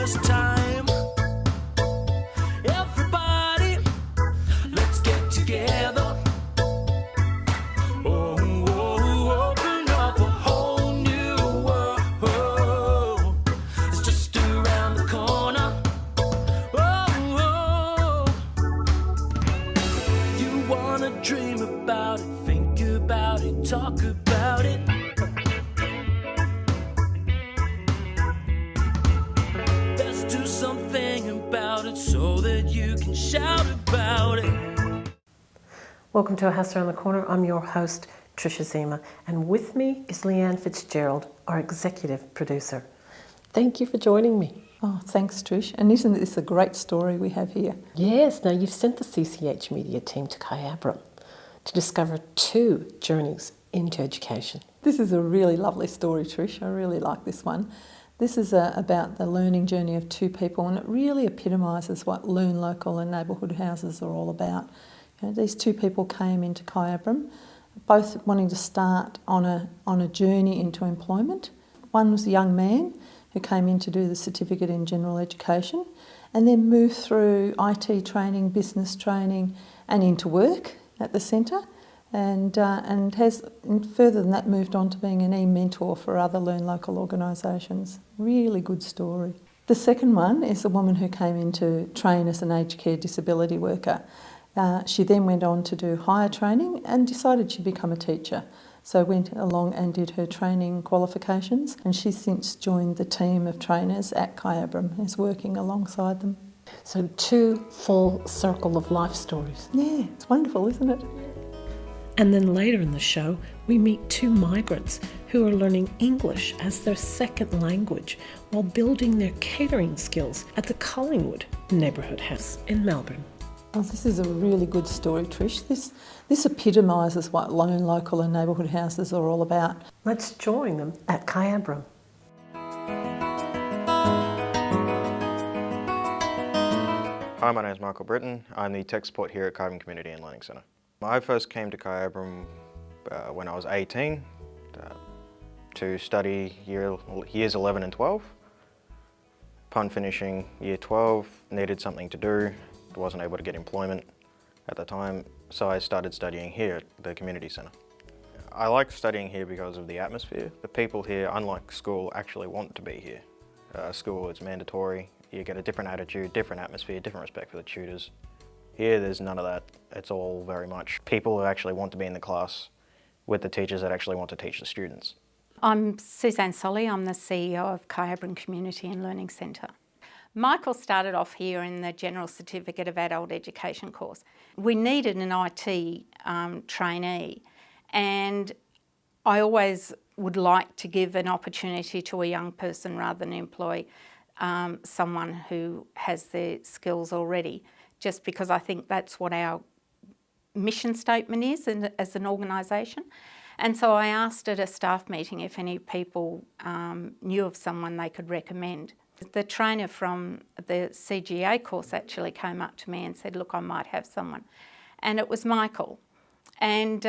this time. Everybody, let's get together. Oh, open up a whole new world. It's just around the corner. Oh, you wanna dream about it, think about it, talk about it. Let's do something about it so that you can shout about it. Welcome to A House Around the Corner. I'm your host, Tricia Ziemer, and with me is Leanne Fitzgerald, our executive producer. Thank you for joining me. Oh, thanks, Trish. And isn't this a great story we have here? Yes, now you've sent the CCH Media team to Kyabram to discover 2 journeys into education. This is a really lovely story, Trish. I really like this one. This is about the learning journey of 2 people, and it really epitomises what Learn Local and neighbourhood houses are all about. You know, these 2 people came into Kyabram, both wanting to start on a journey into employment. One was a young man who came in to do the certificate in general education and then moved through IT training, business training and into work at the centre, and has, further than that, moved on to being an e-mentor for other Learn Local organisations. Really good story. The second one is a woman who came in to train as an aged care disability worker. She then went on to do higher training and decided she'd become a teacher. So went along and did her training qualifications, and she's since joined the team of trainers at Kyabram, is working alongside them. So 2 full circle of life stories. Yeah, it's wonderful, isn't it? And then later in the show, we meet 2 migrants who are learning English as their second language while building their catering skills at the Collingwood neighbourhood house in Melbourne. Oh, this is a really good story, Trish. This epitomises what Learn Local and neighbourhood houses are all about. Let's join them at Kyabram. Hi, my name is Michael Britton. I'm the tech support here at Kyabram Community and Learning Centre. I first came to Kyabram when I was 18 to study years 11 and 12. Upon finishing year 12, needed something to do, wasn't able to get employment at the time, so I started studying here at the community centre. I like studying here because of the atmosphere. The people here, unlike school, actually want to be here. School is mandatory, you get a different attitude, different atmosphere, different respect for the tutors. Here there's none of that. It's all very much people who actually want to be in the class with the teachers that actually want to teach the students. I'm Suzanne Solly, I'm the CEO of Kyabram Community and Learning Centre. Michael started off here in the General Certificate of Adult Education course. We needed an IT trainee, and I always would like to give an opportunity to a young person rather than employ someone who has the skills already, just because I think that's what our mission statement is as an organisation. And so I asked at a staff meeting if any people knew of someone they could recommend. The trainer from the CGA course actually came up to me and said, look, I might have someone. And it was Michael. And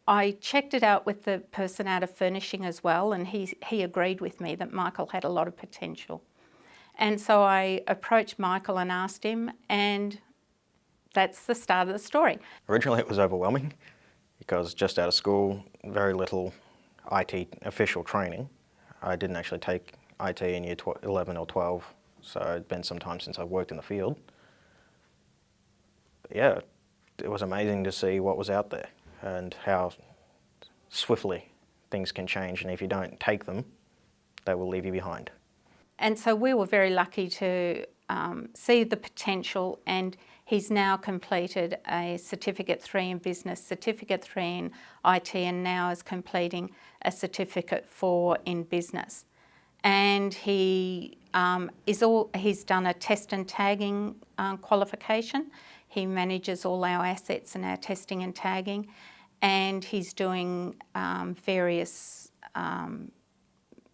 I checked it out with the person out of furnishing as well, and he agreed with me that Michael had a lot of potential. And so I approached Michael and asked him, and that's the start of the story. Originally it was overwhelming because just out of school, very little IT official training. I didn't actually take IT in year 11 or 12, so it'd been some time since I've worked in the field. But yeah, it was amazing to see what was out there and how swiftly things can change, and if you don't take them, they will leave you behind. And so we were very lucky to see the potential, and he's now completed a Certificate 3 in Business, Certificate 3 in IT, and now is completing a Certificate 4 in Business. And he's done a test and tagging qualification. He manages all our assets and our testing and tagging, and he's doing various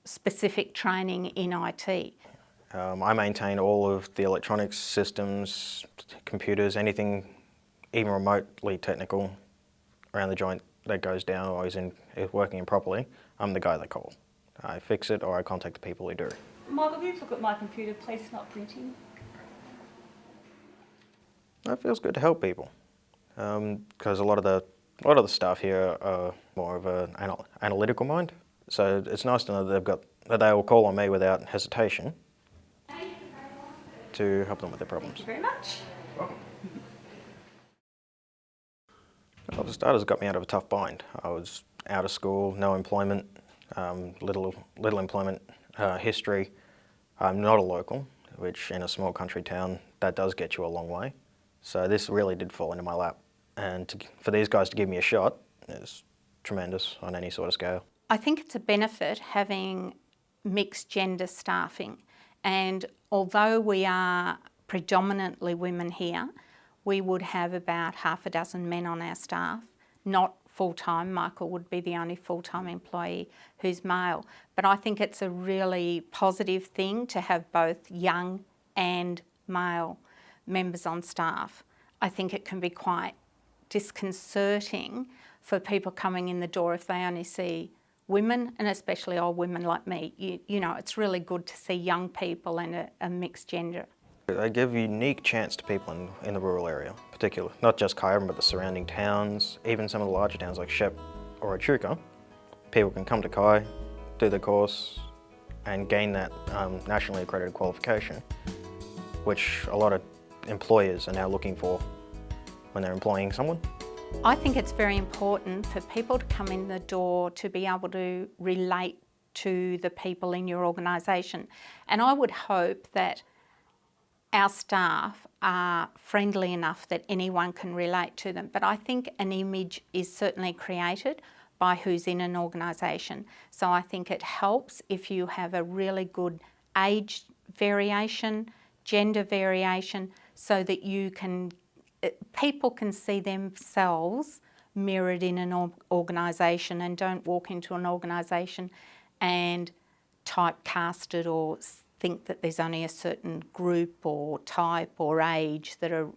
specific training in IT. I maintain all of the electronics systems, computers, anything even remotely technical around the joint that goes down or is working improperly. I'm the guy they call. I fix it or I contact the people who do. Michael, can you look at my computer, please? It's not printing. It feels good to help people, because a lot of the staff here are more of an analytical mind. So it's nice to know that they will call on me without hesitation to help them with their problems. Thank you very much. Well, for starters, it got me out of a tough bind. I was out of school, no employment, little employment history. I'm not a local, which in a small country town, that does get you a long way. So this really did fall into my lap. And for these guys to give me a shot is tremendous on any sort of scale. I think it's a benefit having mixed gender staffing, and although we are predominantly women here, we would have about half a dozen men on our staff, not full-time. Michael would be the only full-time employee who's male. But I think it's a really positive thing to have both young and male members on staff. I think it can be quite disconcerting for people coming in the door if they only see women, and especially old women like me. You know, it's really good to see young people and a mixed gender. They give a unique chance to people in the rural area, particularly, not just Kyabram, but the surrounding towns, even some of the larger towns like Shep or Echuca. People can come to Kai, do the course, and gain that nationally accredited qualification, which a lot of employers are now looking for when they're employing someone. I think it's very important for people to come in the door to be able to relate to the people in your organisation. And I would hope that our staff are friendly enough that anyone can relate to them. But I think an image is certainly created by who's in an organisation. So I think it helps if you have a really good age variation, gender variation, so that people can see themselves mirrored in an organisation and don't walk into an organisation and typecast it or think that there's only a certain group or type or age that are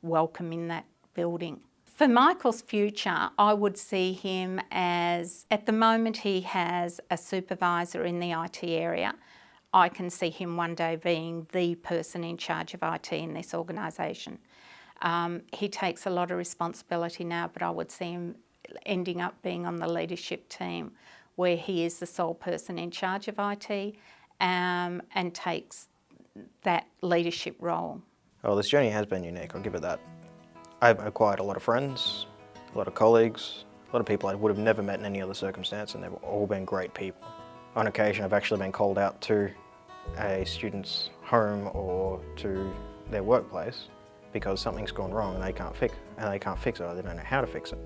welcome in that building. For Michael's future, I would see him as, at the moment he has a supervisor in the IT area. I can see him one day being the person in charge of IT in this organisation. He takes a lot of responsibility now, but I would see him ending up being on the leadership team where he is the sole person in charge of IT and takes that leadership role. Well, this journey has been unique, I'll give it that. I've acquired a lot of friends, a lot of colleagues, a lot of people I would have never met in any other circumstance, and they've all been great people. On occasion, I've actually been called out to a student's home or to their workplace because something's gone wrong and they can't fix it, or they don't know how to fix it.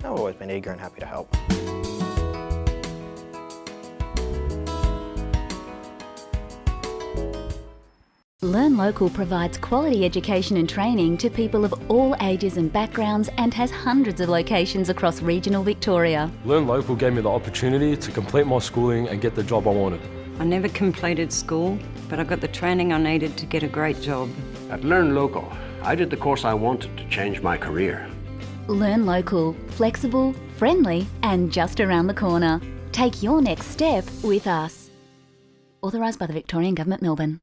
I've always been eager and happy to help. Learn Local provides quality education and training to people of all ages and backgrounds and has hundreds of locations across regional Victoria. Learn Local gave me the opportunity to complete my schooling and get the job I wanted. I never completed school, but I got the training I needed to get a great job. At Learn Local, I did the course I wanted to change my career. Learn Local, flexible, friendly and just around the corner. Take your next step with us. Authorised by the Victorian Government, Melbourne.